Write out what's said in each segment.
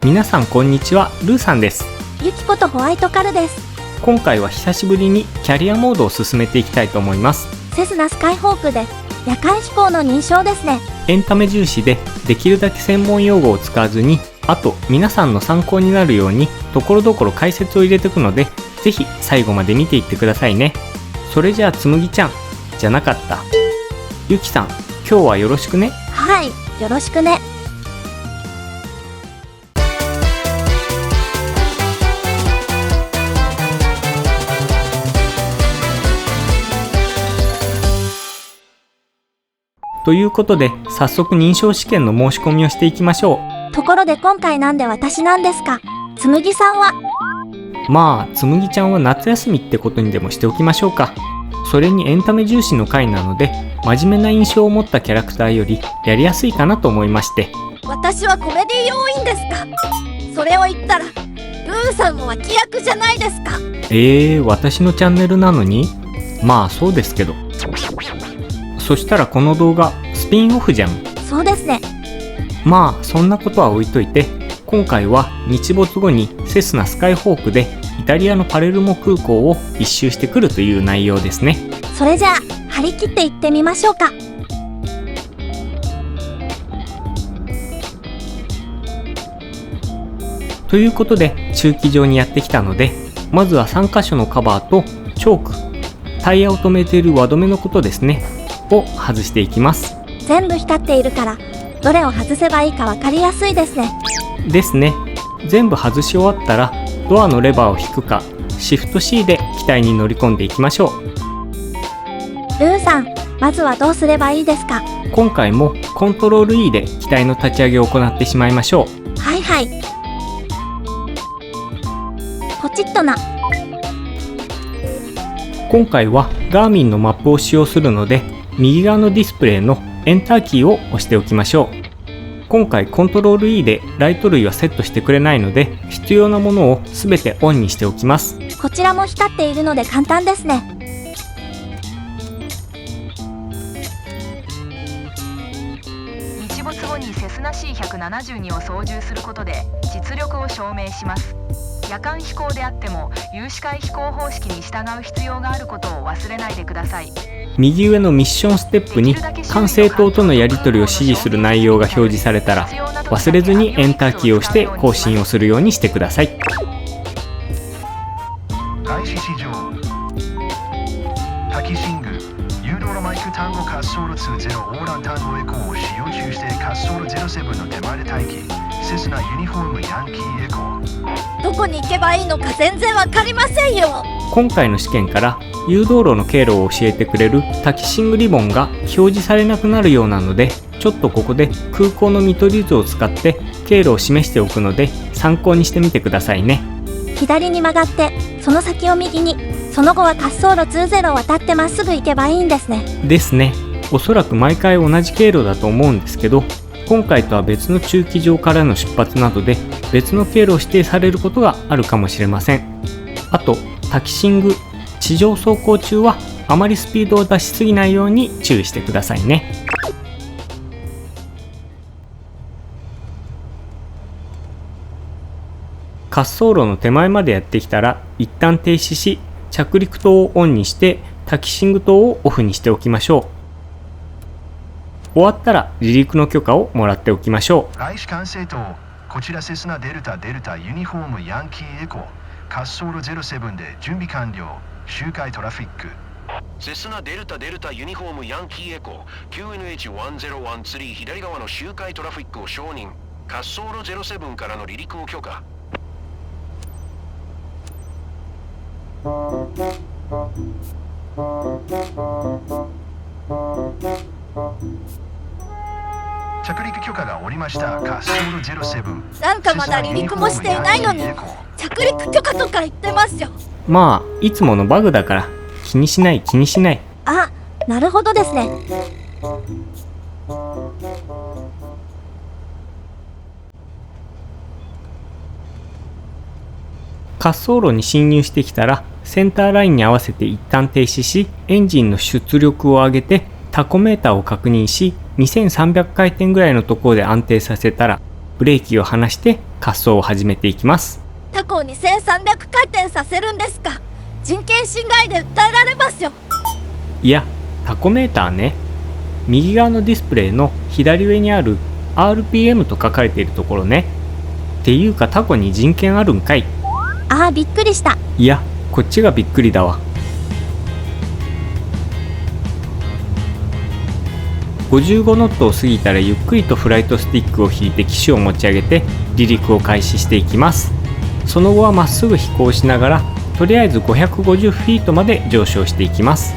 皆さんこんにちは、ルーさんです。ユキコとホワイトカルです。今回は久しぶりにキャリアモードを進めていきたいと思います。セスナスカイホークで夜間飛行の認証ですね。エンタメ重視でできるだけ専門用語を使わずに、あと皆さんの参考になるようにところどころ解説を入れていくので、ぜひ最後まで見ていってくださいね。それじゃあつむぎちゃんじゃなかった、ゆきさん、今日はよろしくね。はい、よろしくね。ということで早速認証試験の申し込みをしていきましょところで今回なんで私なんですか？つむぎさんは？まあつむぎちゃんは夏休みってことにでもしておきましょうか。それにエンタメ重視の回なので、真面目な印象を持ったキャラクターよりやりやすいかなと思いまして。私はコメディ要員ですか？それを言ったらルーさんも脇役じゃないですか。私のチャンネルなのに？まあそうですけど。そしたらこの動画スピンオフじゃん。そうですね。まあそんなことは置いといて、今回は日没後にセスナスカイホークでイタリアのパレルモ空港を一周してくるという内容ですね。それじゃあ張り切っていってみましょうか。ということで駐機場にやってきたので、まずは3箇所のカバーとチョーク、タイヤを止めている輪止めのことですねを外していきます。全部光っているからどれを外せばいいか分かりやすいですね。ですね。全部外し終わったらドアのレバーを引くかシフト C で機体に乗り込んでいきましょう。ルーさん、まずはどうすればいいですか？今回もコントロール E で機体の立ち上げを行ってしまいましょう。はいはい。ポチッとな。今回はガーミンのマップを使用するので、右側のディスプレイのエンターキーを押しておきましょう。今回コントロール E でライト類はセットしてくれないので、必要なものをすべてオンにしておきます。こちらも光っているので簡単ですね。日没後にセスナ C172 を操縦することで実力を証明します。夜間飛行であっても有視界飛行方式に従う必要があることを忘れないでください。右上のミッションステップに管制塔とのやり取りを指示する内容が表示されたら、忘れずにエンターキーを押して更新をするようにしてください。開始試乗タキシング誘導路マイク単語滑走路20横断単語エコーを使用中して滑走路07の手前で待機。セスナユニフォームヤンキーエコー。どこに行けばいいのか全然わかりませんよ。今回の試験から誘導路の経路を教えてくれるタキシングリボンが表示されなくなるようなので、ちょっとここで空港の見取り図を使って経路を示しておくので参考にしてみてくださいね。左に曲がってその先を右に、その後は滑走路20を渡ってまっすぐ行けばいいんですね。ですね。おそらく毎回同じ経路だと思うんですけど、今回とは別の駐機場からの出発などで別の経路を指定されることがあるかもしれません。あとタキシング、地上走行中はあまりスピードを出しすぎないように注意してくださいね。滑走路の手前までやってきたら一旦停止し、着陸灯をオンにしてタキシング灯をオフにしておきましょう。終わったら離陸の許可をもらっておきましょう。開始管制塔、こちらセスナデルタデルタユニフォームヤンキーエコー。滑走路07で準備完了。周回トラフィック。セスナデルタデルタユニフォームヤンキーエコー QNH1013 左側の周回トラフィックを承認。滑走路07からの離陸を許可。着陸許可が下りました。滑走路07。なんかまだ離陸もしていないのに着陸許可とか言ってますよ。まあいつものバグだから気にしない気にしない。あ、なるほどですね。滑走路に進入してきたらセンターラインに合わせて一旦停止し、エンジンの出力を上げてタコメーターを確認し、2300回転ぐらいのところで安定させたらブレーキを離して滑走を始めていきます。タコを2300回転させるんですか？人権侵害で訴えられますよ。いや、タコメーターね。右側のディスプレイの左上にある RPM と書かれているところね。っていうかタコに人権あるんかい。ああ、びっくりした。いや、こっちがびっくりだわ。55ノットを過ぎたらゆっくりとフライトスティックを引いて機首を持ち上げて離陸を開始していきます。その後はまっすぐ飛行しながらとりあえず550フィートまで上昇していきます。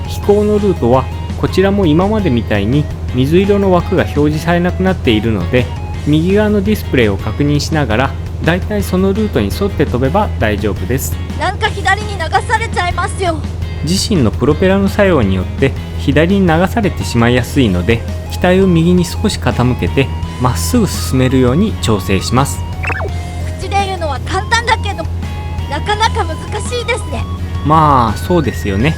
飛行のルートはこちらも今までみたいに水色の枠が表示されなくなっているので、右側のディスプレイを確認しながらだいたいそのルートに沿って飛べば大丈夫です。なんか左に流されちゃいますよ。自身のプロペラの作用によって左に流されてしまいやすいので、機体を右に少し傾けてまっすぐ進めるように調整します。口で言うのは簡単だけどなかなか難しいですね。まあそうですよね。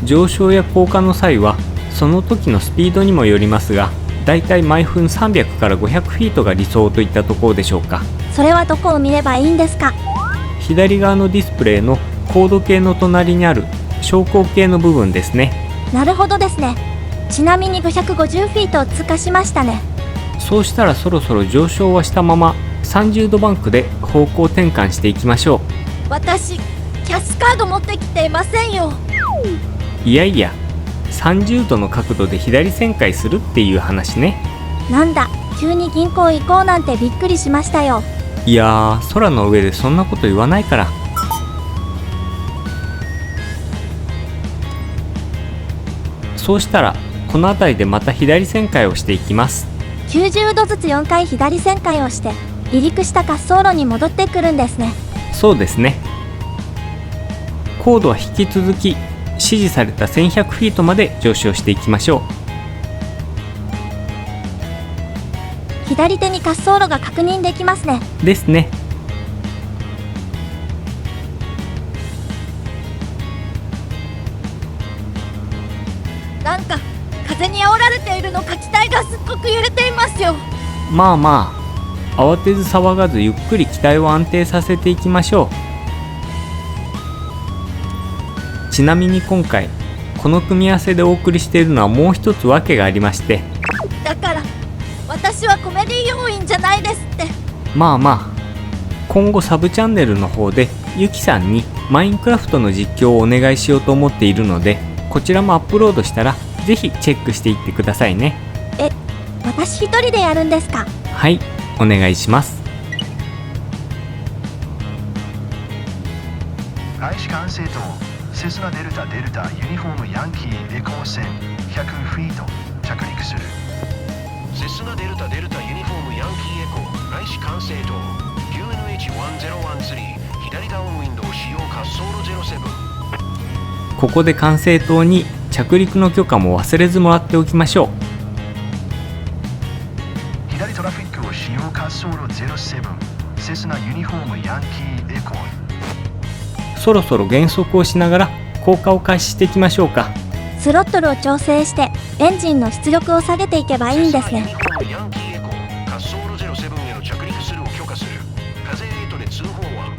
上昇や降下の際はその時のスピードにもよりますが、だいたい毎分300から500フィートが理想といったところでしょうか。それはどこを見ればいいんですか？左側のディスプレイの高度計の隣にある昇降計の部分ですね。なるほどですね。ちなみに550フィートを通過しましたね。そうしたらそろそろ上昇はしたまま30度バンクで方向転換していきましょう。私キャッシュカード持ってきていませんよ。いやいや、30度の角度で左旋回するっていう話ね。なんだ、急に銀行行こうなんてびっくりしましたよ。いやー、空の上でそんなこと言わないから。そうしたらこの辺りでまた左旋回をしていきます。90度ずつ4回左旋回をして離陸した滑走路に戻ってくるんですね。そうですね。高度は引き続き指示された1100フィートまで上昇していきましょう。左手に滑走路が確認できますね。ですね。なんか風に煽られているのか機体がすっごく揺れていますよ。まあまあ、慌てず騒がずゆっくり機体を安定させていきましょう。ちなみに今回この組み合わせでお送りしているのはもう一つ訳がありまして、だから私はコメディ要員じゃないですって。まあまあ、今後サブチャンネルの方でゆきさんにマインクラフトの実況をお願いしようと思っているので、こちらもアップロードしたらぜひチェックしていってくださいね。私一人でやるんですか？はい、お願いします。開始完成とセスナデルタデルタユニフォームヤンキーエコー線100フィート着陸する。セスナデルタデルタユニフォームヤンキーエコー開始完成と QNH1013 左ダウンウィンドウ使用滑走路07。ここで管制塔に着陸の許可も忘れずもらっておきましょう。左トラフィックを使用滑走路07セスナユニフォームヤンキーエコー。そろそろ減速をしながら降下を開始していきましょうか。スロットルを調整してエンジンの出力を下げていけばいいんですね。ヤンキーエコー滑走路07への着陸するを許可する。風8で通報は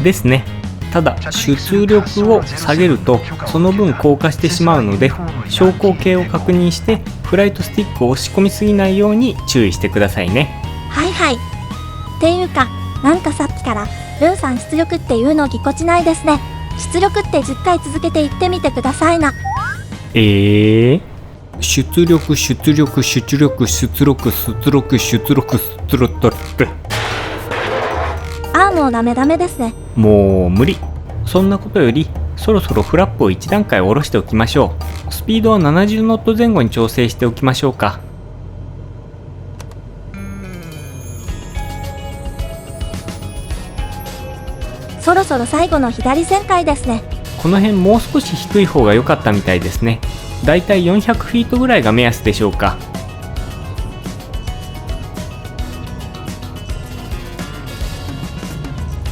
ですね。ただ出力を下げるとその分降下してしまうので、昇降計を確認してフライトスティックを押し込みすぎないように注意してくださいね。はいはい。っていうか、なんかさっきからルーさん出力っていうのぎこちないですね。出力って10回続けて言ってみてくださいな。出力出力出力出力出力出力出力。ああ、もうダメですね。もう無理。そんなことよりそろそろフラップを1段階下ろしておきましょう。スピードは70ノット前後に調整しておきましょうか。そろそろ最後の左旋回ですね。この辺もう少し低い方が良かったみたいですね。だいたい400フィートぐらいが目安でしょうか。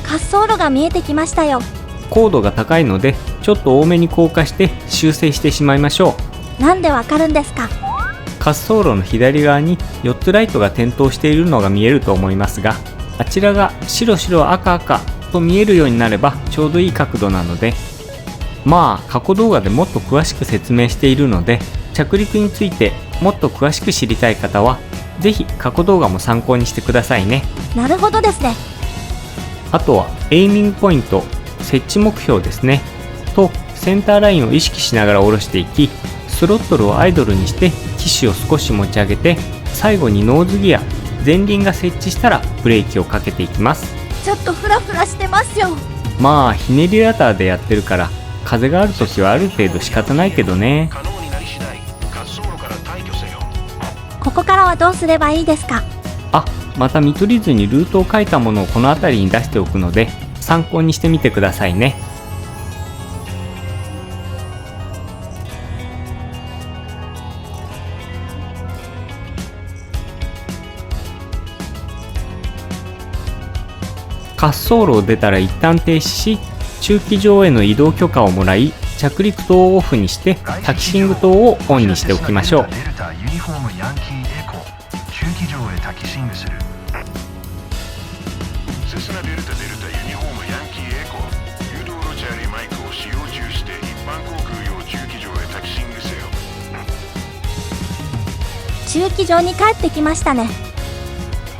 滑走路が見えてきましたよ。高度が高いのでちょっと多めに降下して修正してしまいましょう。なんでわかるんですか？滑走路の左側に4つライトが点灯しているのが見えると思いますが、あちらが白白赤赤と見えるようになればちょうどいい角度なので、過去動画でもっと詳しく説明しているので、着陸についてもっと詳しく知りたい方はぜひ過去動画も参考にしてくださいね。なるほどですね。あとはエイミングポイント、設置目標ですねと、センターラインを意識しながら下ろしていき、スロットルをアイドルにして機首を少し持ち上げて、最後にノーズギア、前輪が設置したらブレーキをかけていきます。ちょっとフラフラしてますよ。ひねりラターでやってるから風があるときはある程度仕方ないけどね。可能になり次第滑走路から退去せよ。ここからはどうすればいいですか？また見取り図にルートを書いたものをこの辺りに出しておくので参考にしてみてくださいね。滑走路を出たら一旦停止し、駐機場への移動許可をもらい、着陸灯をオフにしてタキシング灯をオンにしておきましょう。デルタユニフォームヤンキーエコ駐機場へタキシングする。セスナデルタユニフォームヤンキーエコ誘導ロジャーリマイクを使用中して一般航空用駐機場へタキシングせよ。駐機場に帰ってきましたね。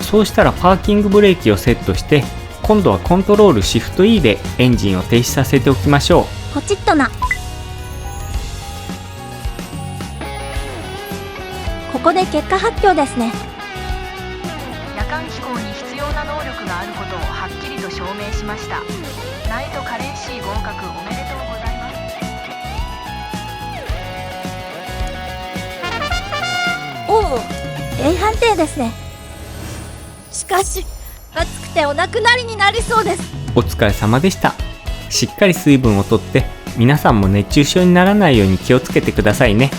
そうしたらパーキングブレーキをセットして、今度はコントロールシフト E でエンジンを停止させておきましょう。ポチッとな。ここで結果発表ですね。夜間飛行に必要な能力があることをはっきりと証明しました。ナイトカレン C 合格おめでとうございます。おお、A 判定ですね。しかし暑くてお亡くなりになりそうです。お疲れ様でした。しっかり水分をとって皆さんも熱中症にならないように気をつけてくださいね。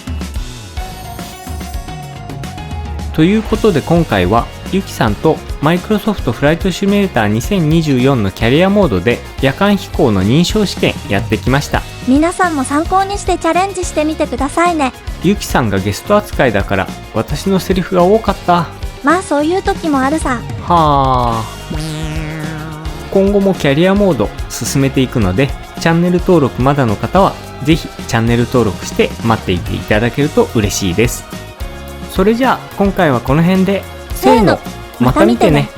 ということで今回はゆきさんとマイクロソフトフライトシミュレーター2024のキャリアモードで夜間飛行の認証試験やってきました。皆さんも参考にしてチャレンジしてみてくださいね。ゆきさんがゲスト扱いだから私のセリフが多かった。そういう時もあるさ。今後もキャリアモード進めていくので、チャンネル登録まだの方はぜひチャンネル登録して待っていていただけると嬉しいです。それじゃあ今回はこの辺で、せーの、また見てね。